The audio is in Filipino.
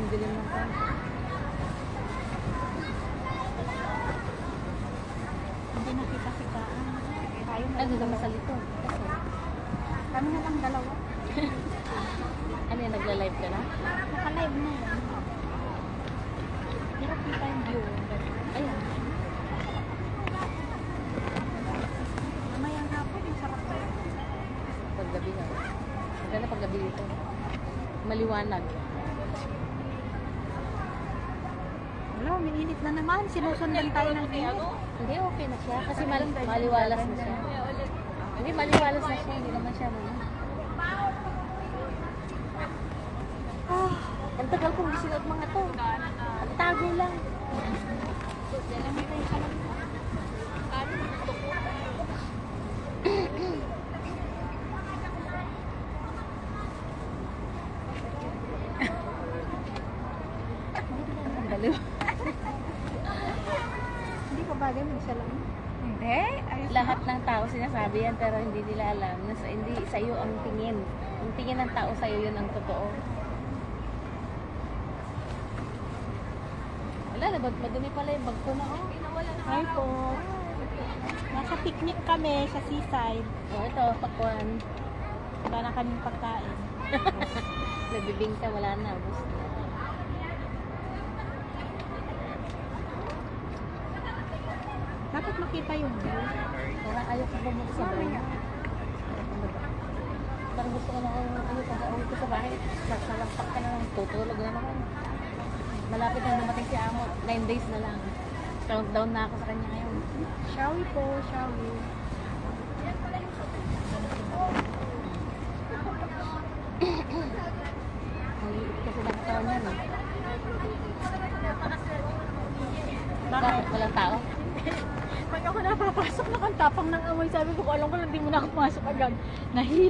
dilim ng pan. Hindi nakita-kitaan. Tayo na Ay, lang gagama dalawa. sa lito. Kasi, Kami na lang dalawa. ano yan, nagla-live ka na? Naka-live na yan. Hirap kita yung view. Ayan. Mamayang hapon, yung sarap na yun. Paggabi na. Maganda paggabi dito. Maliwanag. Wala, umiinit na naman. Sinusundan tayo ng init. Hindi, okay na siya. Kasi maliwalas na siya. Hindi, maliwalas na siya. Hindi naman siya ano. Ah, Ang tagal kong gisinuot mga to. Ang tago lang. namatay ka lang. Ang baliw. Hindi ka bagay, isa lang. Hindi. Ayos Lahat ng tao sinasabi yan pero hindi nila alam na hindi sa iyo ang tingin. Ang tingin ng tao sa iyo yun ang totoo. Wala na, madumi pala yung bag ko na. Oh. Hi po. Nasa picnic kami sa seaside. Oh, ito, pakwan. Wala na kaming pagkain. Nagbibingka, wala na. Ubus na. Dapat makita yung view. Parang ayaw ko bumalik sa bahay. Parang gusto ko na pag-aawit ko sa bahay. Sasalampak ka na lang, tutulog na naman. Malapit na namating si Amo. 9 days na lang. Countdown na ako sa kanya ngayon. Shall we po? Shall we? Ang liit kasi ng katawan niya, no? Bakit? Walang tao? Pag ako napapasok, nakantapang ng amoy. Sabi ko, alam ko lang, di mo na ako pumasok agad. Nahil.